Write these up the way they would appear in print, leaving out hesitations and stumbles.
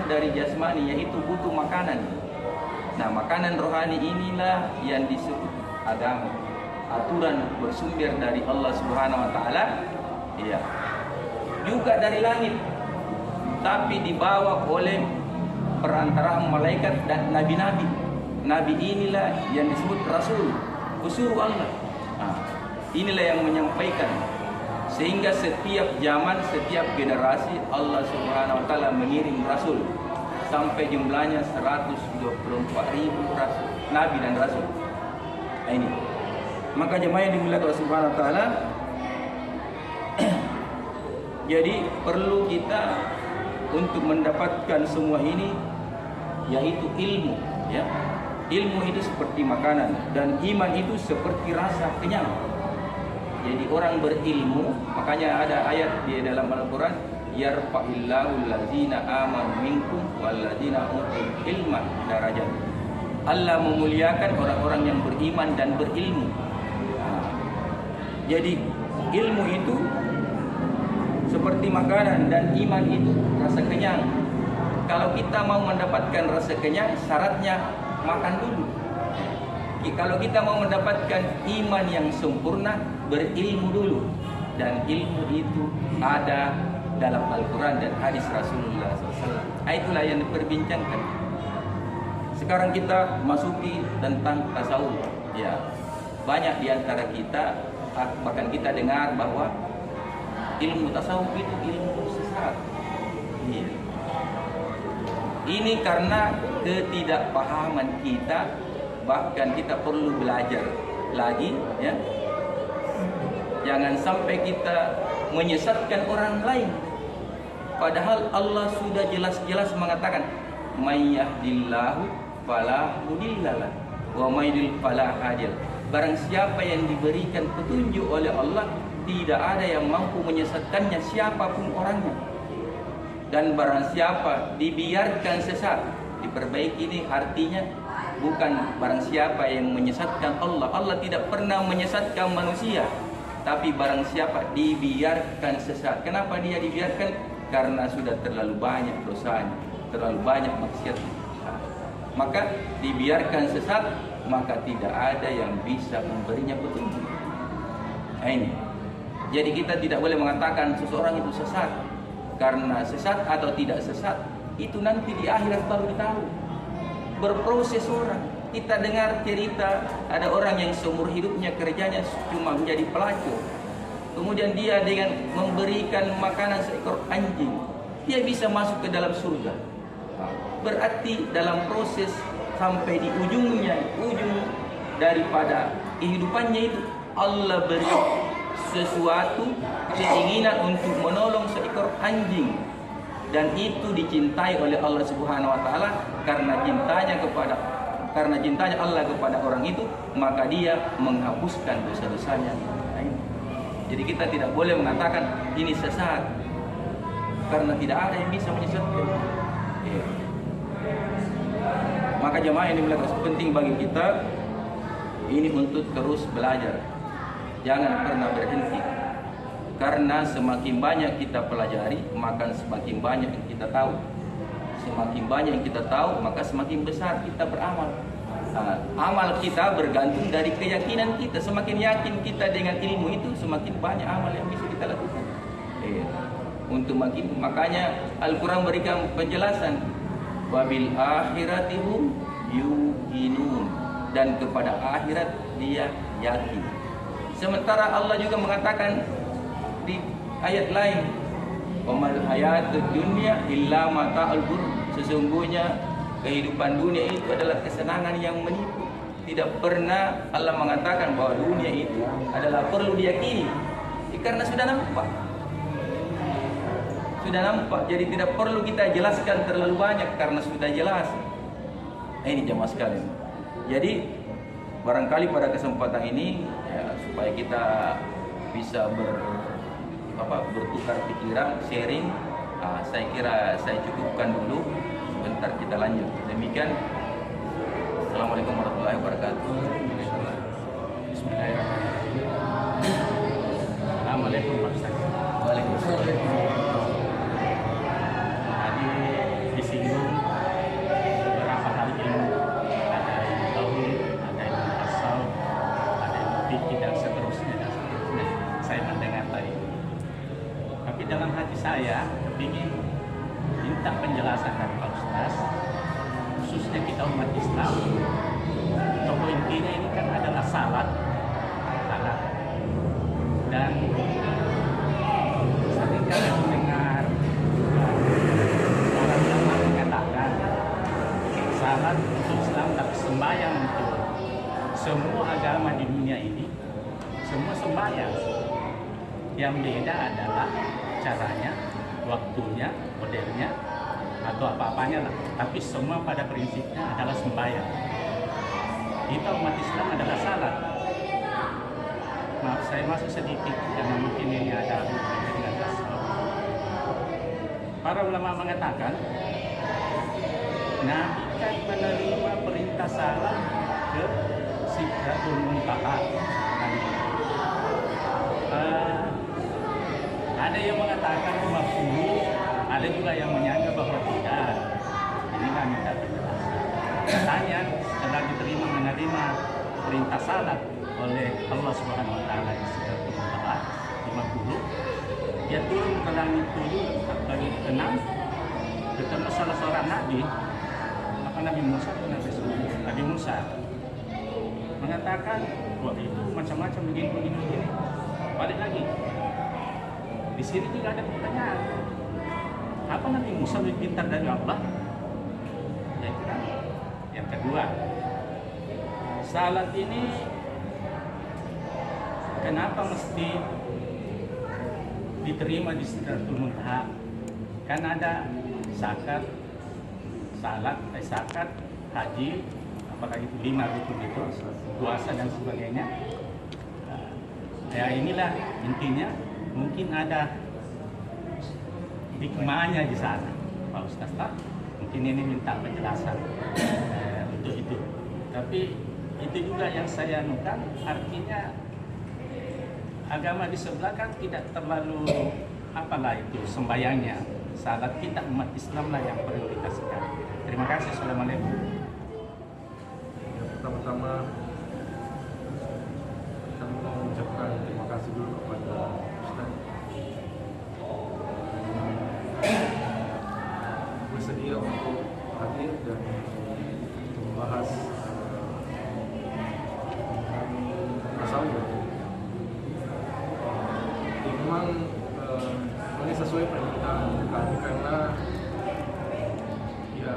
dari jasmani, yaitu butuh makanan. Nah, makanan rohani inilah yang disebut agama. Aturan bersumber dari Allah Subhanahu wa taala, iya. Juga dari langit, tapi dibawa oleh perantaraan malaikat dan nabi-nabi. Nabi inilah yang disebut rasul, usul Allah. Nah, inilah yang menyampaikan. Sehingga setiap zaman, setiap generasi Allah Subhanahu wa taala mengirim rasul sampai jumlahnya 124.000 rasul, nabi dan rasul. Nah, ini. Maka jemaah yang dimuliakan Allah Subhanahu wa taala, jadi perlu kita untuk mendapatkan semua ini, yaitu ilmu, ya. Ilmu itu seperti makanan dan iman itu seperti rasa kenyang. Jadi orang berilmu, makanya ada ayat di dalam Al-Quran, yarfa'illahu allazina amanu minkum wallazina utul ilma darajat. Allah memuliakan orang-orang yang beriman dan berilmu. Jadi ilmu itu seperti makanan dan iman itu rasa kenyang. Kalau kita mau mendapatkan rasa kenyang, syaratnya makan dulu. Kalau kita mau mendapatkan iman yang sempurna, berilmu dulu. Dan ilmu itu ada dalam Al-Quran dan hadis Rasulullah SAW. Itulah yang diperbincangkan. Sekarang kita masuki tentang tasawuf. Ya, banyak di antara kita, bahkan kita dengar bahwa ilmu tasawuf itu ilmu sesat. Iya. Ini karena ketidakpahaman kita. Bahkan kita perlu belajar lagi, ya. Jangan sampai kita menyesatkan orang lain. Padahal Allah sudah jelas-jelas mengatakan, "May yahdillahu fala mudhillalah wa may yudlil fala hadiyalah." Barang siapa yang diberikan petunjuk oleh Allah, tidak ada yang mampu menyesatkannya, siapapun orangnya. Dan barang siapa dibiarkan sesat, diperbaiki. Ini artinya bukan barang siapa yang menyesatkan Allah. Allah tidak pernah menyesatkan manusia. Tapi barang siapa dibiarkan sesat. Kenapa dia dibiarkan? Karena sudah terlalu banyak dosanya, terlalu banyak maksiatnya. Maka dibiarkan sesat, maka tidak ada yang bisa memberinya petunjuk. Nah, ini. Jadi kita tidak boleh mengatakan seseorang itu sesat. Karena sesat atau tidak sesat, itu nanti di akhirat baru ditahu. Berproses orang. Kita dengar cerita ada orang yang seumur hidupnya kerjanya cuma menjadi pelacur. Kemudian dia dengan memberikan makanan seekor anjing, dia bisa masuk ke dalam surga. Berarti dalam proses sampai di ujung daripada kehidupannya itu, Allah beri sesuatu keinginan untuk menolong seekor anjing. Dan itu dicintai oleh Allah Subhanahu wa taala. Karena cintanya Allah kepada orang itu, maka dia menghapuskan dosa-dosanya. Jadi kita tidak boleh mengatakan ini sesat, karena tidak ada yang bisa menyesatkan. Maka jemaah ini penting bagi kita ini untuk terus belajar. Jangan pernah berhenti. Karena semakin banyak kita pelajari, maka semakin banyak yang kita tahu. Semakin banyak yang kita tahu, maka semakin besar kita beramal. Amal kita bergantung dari keyakinan kita. Semakin yakin kita dengan ilmu itu, semakin banyak amal yang bisa kita lakukan. Makanya Al-Quran berikan penjelasan, wabil akhiratihum yuqinun, dan kepada akhirat dia yakin. Sementara Allah juga mengatakan di ayat lain, wamal hayatud dunya illa mata'ul ghurur. Sesungguhnya kehidupan dunia itu adalah kesenangan yang menipu. Tidak pernah Allah mengatakan bahwa dunia itu adalah perlu diyakini, karena sudah nampak. Jadi tidak perlu kita jelaskan terlalu banyak karena sudah jelas. Ini jemaah sekalian. Jadi barangkali pada kesempatan ini, ya, supaya kita bisa bertukar pikiran, sharing, saya kira saya cukupkan dulu. Sebentar kita lanjut. Demikian. Assalamualaikum warahmatullahi wabarakatuh. Bismillahirrahmanirrahim. Assalamualaikum Pak Ustaz. Waalaikumsalam. Tadi disinggung ingin minta penjelasan dari Pak Ustaz, khususnya kita umat Islam. Bahwa intinya ini kan adalah salat, dan sering kali mendengar orang ulama mengatakan salat untuk Islam tapi sembahyang untuk semua agama di dunia ini, semua sembahyang. Yang beda adalah caranya, waktunya, modelnya, atau apa-apanya lah. Tapi semua pada prinsipnya adalah sembahyang. Kita umat Islam adalah salat. Maaf saya masuk sedikit karena mungkin ini ada hubungannya dengan tasawuf. Para ulama mengatakan Nabi kan menerima perintah salat ke Sidratul Muntaha. Ada yang mengatakan 50, ada juga yang menyangka bahwa tidak. Ini kami minta penjelasan. Katanya setelah diterima menerima perintah salat oleh Allah Subhanahu Wa Taala di Sidratul Muntaha 50, dia turun ke langit 7, langit 6, ketemu salah seorang nabi, Nabi Musa atau Nabi Musa, mengatakan wah itu macam-macam begini. Balik lagi. Di sini juga ada pertanyaan. Apa Nabi Musa lebih pintar dari Allah? Ya itu kan. Yang kedua, salat ini kenapa mesti diterima di Sidratul Muntaha? Kan ada zakat, zakat, haji, apalagi itu 5 rukun itu, puasa dan sebagainya. Ya inilah intinya. Mungkin ada hikmahnya di sana, Pak Ustaz. Mungkin ini minta penjelasan untuk itu. Tapi itu juga yang saya anukan, artinya agama di sebelah kan tidak terlalu apalah itu sembayangnya. Salat kita umat Islam lah yang prioritaskan. Terima kasih. Assalamualaikum. Pertama-tama kami mengucapkan terima kasih dulu kepada Ustaz bersedia untuk hadir dan membahas tasawuf. Memang ini sesuai permintaan kami karena ya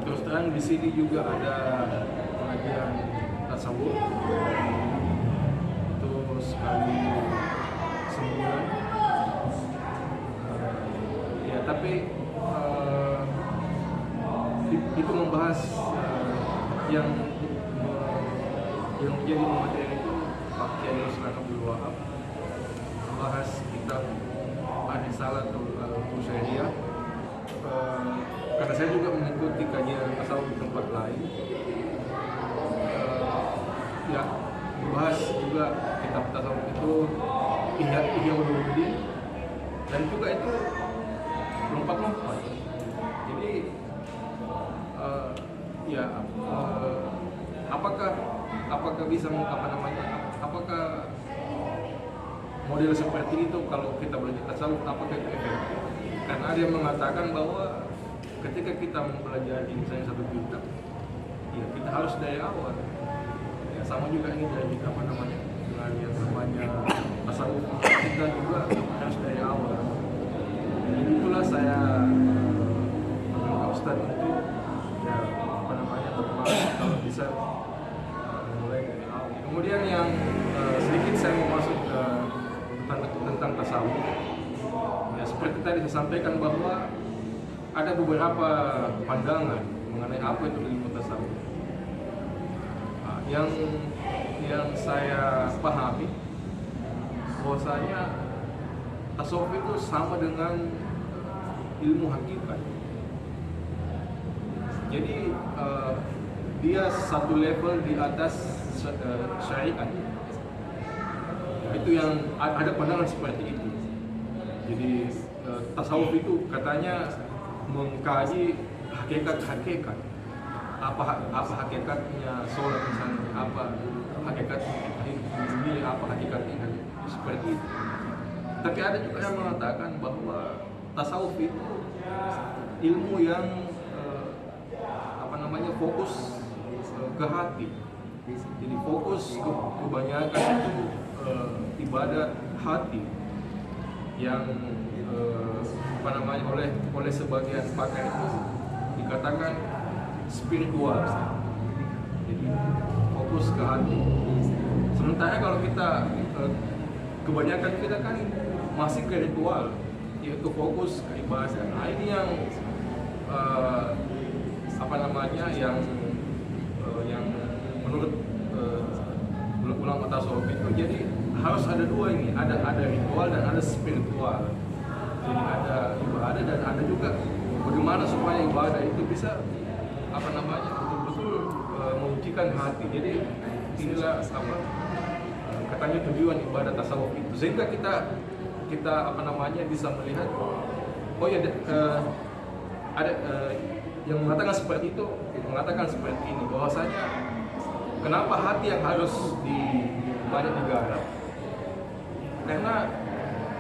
terus terang di sini juga ada pengajian tasawuf itu sekali sebulan. Ya tapi itu membahas yang menjadi materi itu Pak Kiai Ruslan Abdul Wahab membahas kitab An-Risalah Al-Qusairiyah. Karena saya juga mengikuti kajian tasawuf di tempat lain, ya membahas juga kitab tasawuf itu Ihya Ulumuddin dan juga itu lompat-lompat. Jadi apakah bisa apakah model seperti itu kalau kita belajar tasawuf apakah itu efektif? Karena ada yang mengatakan bahwa ketika kita mempelajari misalnya satu kitab, ya kita harus dari awal. Ya sama juga ini dari belajar namanya tasawuf kita juga harus dari awal. Jadi itulah saya meminta Ustaz untuk ya kalau bisa mulai dari awal. Kemudian yang sedikit saya mau masuk ke tentang tasawuf. Ya seperti tadi saya sampaikan bahwa ada beberapa pandangan mengenai apa itu ilmu tasawuf. Yang saya pahami bahwasanya tasawuf itu sama dengan ilmu hakikat. Jadi dia satu level di atas syariat. Itu yang ada pandangan seperti itu. Jadi tasawuf itu katanya mengkaji hakikat-hakikat. Apa hakikatnya sholat misalnya, apa hakikat ini, apa hakikatnya seperti itu. Tapi ada juga yang mengatakan bahwa tasawuf itu ilmu yang fokus ke hati. Jadi fokus kebanyakan itu ibadat hati yang oleh sebagian pakar itu dikatakan spiritual. Jadi fokus ke hati. Sementara kalau kita kebanyakan kita kan masih ke ritual, yaitu fokus ke ibadah. Nah, ini yang yang menurut ulama tasawuf itu, jadi harus ada dua ini, ada ritual dan ada spiritual. Jadi ada ibadah dan ada juga bagaimana supaya ibadah itu bisa betul-betul menyucikan hati. Jadi inilah katanya tujuan ibadah tasawuf itu, sehingga kita bisa melihat ada yang mengatakan seperti itu, mengatakan seperti ini, bahwasanya kenapa hati yang harus banyak digarap? Karena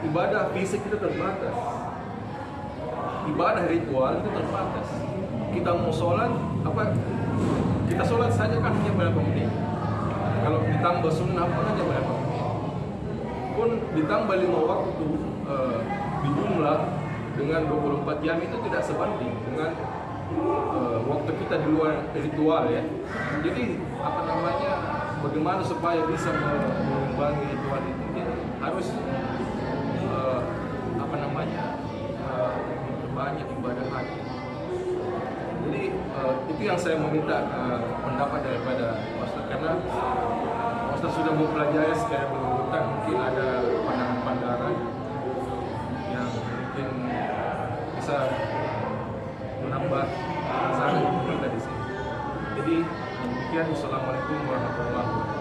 ibadah fisik itu terbatas, ibadah ritual itu terbatas. Kita mau sholat, kita sholat saja kan hanya berapa menit. Kalau ditambah sunnah pun hanya berapa menit. Pun ditambah 5 waktu di jumlah dengan 24 jam itu tidak sebanding dengan waktu kita di luar ritual ya. Jadi bagaimana supaya bisa mengimbangi ritual itu, kita harus banyak ibadah hati. Jadi itu yang saya meminta pendapat daripada Ustaz, karena Ustaz sudah mempelajari secara berurutan, mungkin ada pandangan-pandangan yang mungkin bisa menambah rasa kita di sini. Jadi demikian, Assalamualaikum warahmatullahi wabarakatuh.